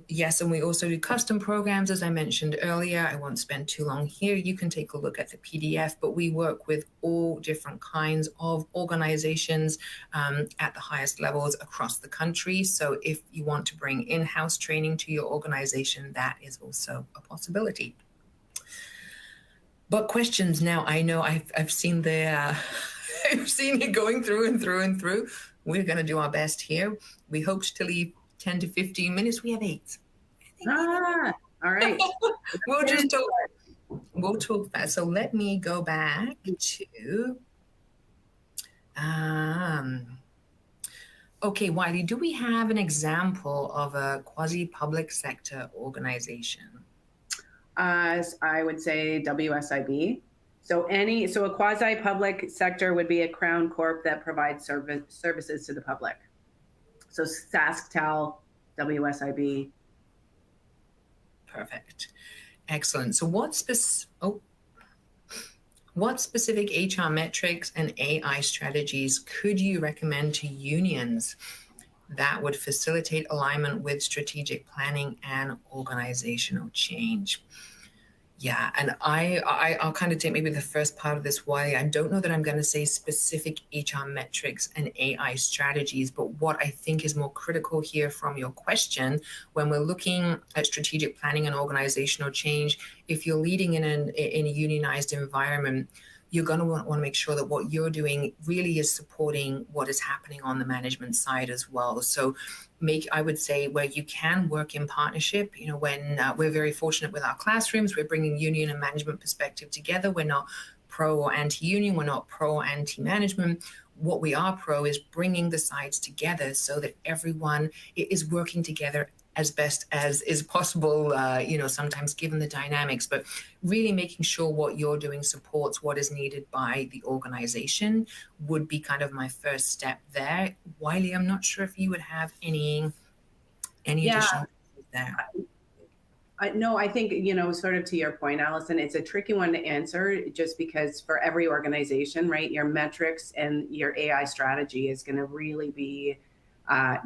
Speaker 1: yes, and we also do custom programs, as I mentioned earlier. I won't spend too long here. You can take a look at the PDF, but we work with all different kinds of organizations at the highest levels across the country. So if you want to bring in-house training to your organization, that is also a possibility. But questions now, I know I've seen the, I've seen it going through and through and through. We're going to do our best here. We hoped to leave 10 to 15 minutes. We have 8.
Speaker 2: All right.
Speaker 1: We'll talk fast. So let me go back to, okay, Wiley, do we have an example of a quasi-public sector organization?
Speaker 2: I would say WSIB. So a quasi-public sector would be a Crown Corp that provides services to the public. So SaskTel, WSIB.
Speaker 1: Perfect. Excellent. So what specific HR metrics and AI strategies could you recommend to unions that would facilitate alignment with strategic planning and organizational change? Yeah, and I'll kind of take maybe the first part of this way. I don't know that I'm going to say specific HR metrics and AI strategies, but what I think is more critical here from your question, when we're looking at strategic planning and organizational change, if you're leading in a unionized environment, you're going to want to make sure that what you're doing really is supporting what is happening on the management side as well. So I would say where you can work in partnership, when we're very fortunate with our classrooms, we're bringing union and management perspective together. We're not pro or anti-union, we're not pro or anti-management. What we are pro is bringing the sides together so that everyone is working together as best as is possible, sometimes given the dynamics, but really making sure what you're doing supports what is needed by the organization would be kind of my first step there. Wiley, I'm not sure if you would have any additional there.
Speaker 2: No, I think, sort of to your point, Allison, it's a tricky one to answer just because for every organization, right, your metrics and your AI strategy is going to really be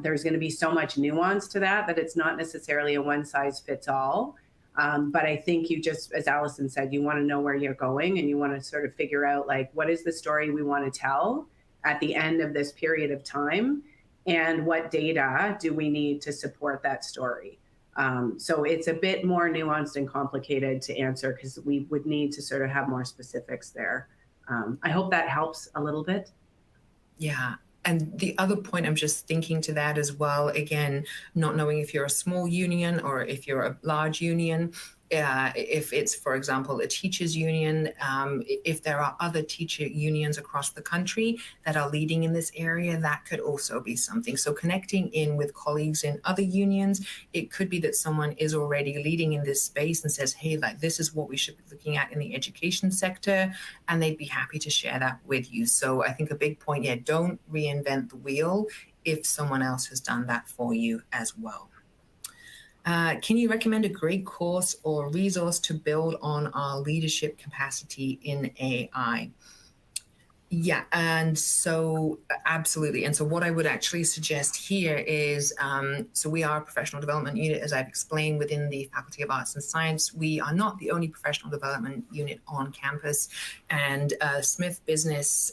Speaker 2: there's going to be so much nuance to that it's not necessarily a one size fits all. But I think you just, as Allison said, you want to know where you're going and you want to sort of figure out what is the story we want to tell at the end of this period of time and what data do we need to support that story. So it's a bit more nuanced and complicated to answer because we would need to sort of have more specifics there. I hope that helps a little bit.
Speaker 1: Yeah. And the other point I'm just thinking to that as well, again, not knowing if you're a small union or if you're a large union, if it's, for example, a teachers union, if there are other teacher unions across the country that are leading in this area, that could also be something. So connecting in with colleagues in other unions, it could be that someone is already leading in this space and says, hey, this is what we should be looking at in the education sector, and they'd be happy to share that with you. So I think a big point, don't reinvent the wheel if someone else has done that for you as well. Can you recommend a great course or resource to build on our leadership capacity in AI? Yeah, and so absolutely. And so what I would actually suggest here is, so we are a professional development unit, as I've explained, within the Faculty of Arts and Science. We are not the only professional development unit on campus. And Smith Business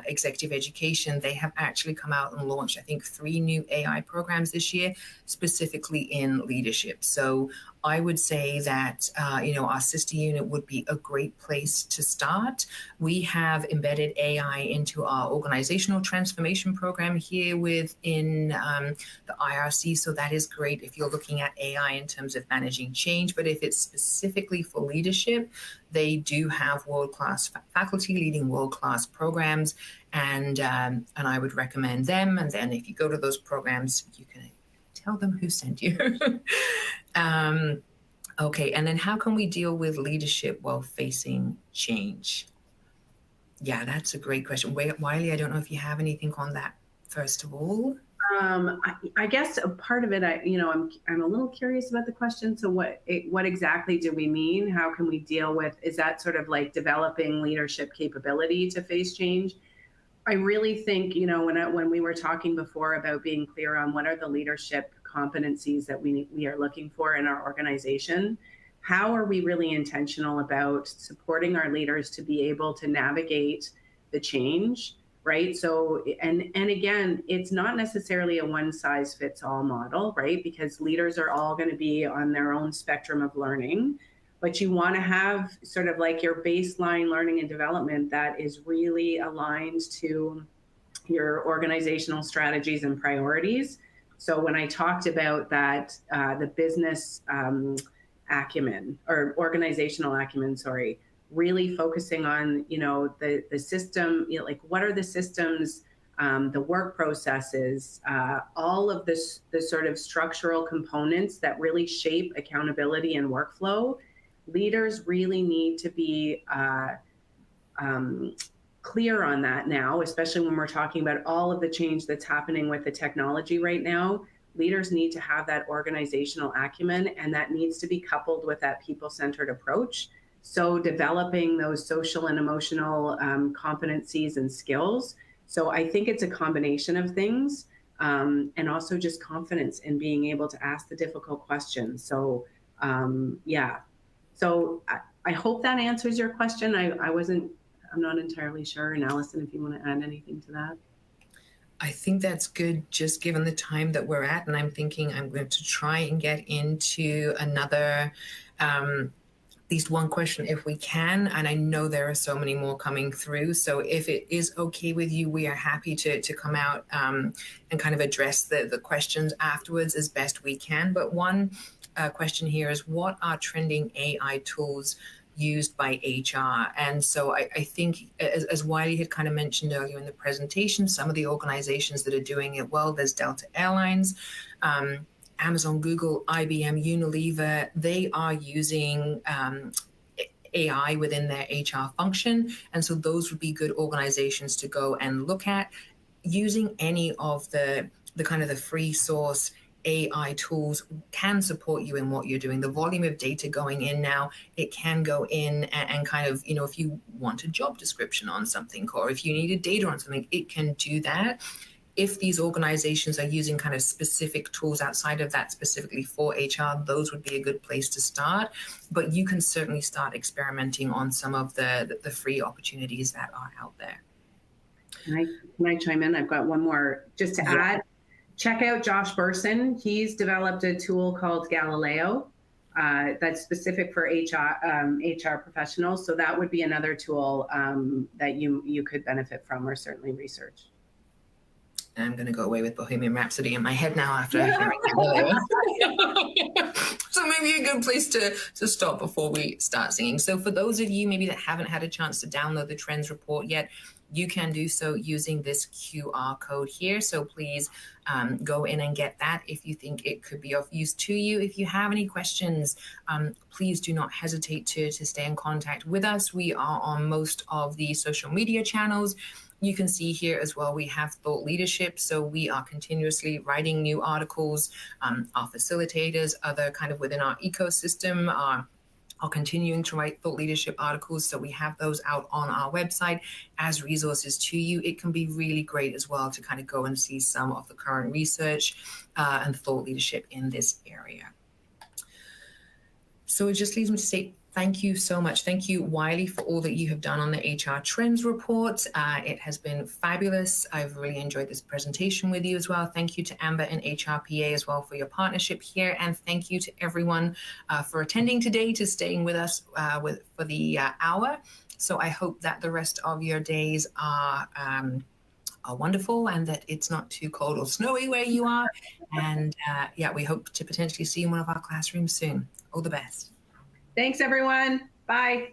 Speaker 1: Executive Education, they have actually come out and launched, I think, 3 new AI programs this year, specifically in leadership. So I would say that, our sister unit would be a great place to start. We have embedded AI into our organizational transformation program here within the IRC. So that is great if you're looking at AI in terms of managing change. But if it's specifically for leadership, they do have world-class faculty leading world-class programs. And I would recommend them. And then if you go to those programs, you can tell them who sent you. Okay, and then how can we deal with leadership while facing change? Yeah, that's a great question. Wiley, I don't know if you have anything on that, first of all.
Speaker 2: I guess a part of it, I'm a little curious about the question. So what exactly do we mean? How can we deal with, is that sort of like developing leadership capability to face change? I really think, when we were talking before about being clear on what are the leadership competencies that we are looking for in our organization, how are we really intentional about supporting our leaders to be able to navigate the change, right? So, and again, it's not necessarily a one size fits all model, right? Because leaders are all going to be on their own spectrum of learning, but you want to have sort of like your baseline learning and development that is really aligned to your organizational strategies and priorities. So when I talked about that, the business acumen or organizational acumen, sorry, really focusing on, the system, like what are the systems, the work processes, all of this, the sort of structural components that really shape accountability and workflow. Leaders really need to be clear on that now, especially when we're talking about all of the change that's happening with the technology right now. Leaders need to have that organizational acumen, and that needs to be coupled with that people-centered approach. So developing those social and emotional competencies and skills. So I think it's a combination of things, and also just confidence in being able to ask the difficult questions. So yeah. So I hope that answers your question. I'm not entirely sure. And Allison, if you want to add anything to that.
Speaker 1: I think that's good, just given the time that we're at. And I'm thinking I'm going to try and get into another, at least one question if we can. And I know there are so many more coming through. So if it is okay with you, we are happy to come out and kind of address the questions afterwards as best we can. But one question here is, what are trending AI tools used by HR? And so I think, as Wiley had kind of mentioned earlier in the presentation, some of the organizations that are doing it well, there's Delta Airlines, Amazon, Google, IBM, Unilever, they are using AI within their HR function. And so those would be good organizations to go and look at. Using any of the kind of the free source AI tools can support you in what you're doing. The volume of data going in now, it can go in and kind of, if you want a job description on something, or if you needed data on something, it can do that. If these organizations are using kind of specific tools outside of that specifically for HR, those would be a good place to start. But you can certainly start experimenting on some of the free opportunities that are out there.
Speaker 2: Can I chime in? I've got one more just to add. Check out Josh Burson. He's developed a tool called Galileo that's specific for HR professionals. So that would be another tool that you could benefit from, or certainly research.
Speaker 1: I'm going to go away with Bohemian Rhapsody in my head now after hearing that. So maybe a good place to stop before we start singing. So for those of you maybe that haven't had a chance to download the Trends Report yet, you can do so using this QR code here. So please go in and get that if you think it could be of use to you. If you have any questions, please do not hesitate to stay in contact with us. We are on most of the social media channels. You can see here as well, we have thought leadership. So we are continuously writing new articles. Our facilitators, other kind of within our ecosystem are continuing to write thought leadership articles. So we have those out on our website as resources to you. It can be really great as well to kind of go and see some of the current research and thought leadership in this area. So it just leaves me to say thank you so much. Thank you, Wiley, for all that you have done on the HR Trends report. It has been fabulous. I've really enjoyed this presentation with you as well. Thank you to Amber and HRPA as well for your partnership here. And thank you to everyone for attending today, to staying with us for the hour. So I hope that the rest of your days are wonderful and that it's not too cold or snowy where you are. And yeah, we hope to potentially see you in one of our classrooms soon. All the best.
Speaker 2: Thanks, everyone. Bye.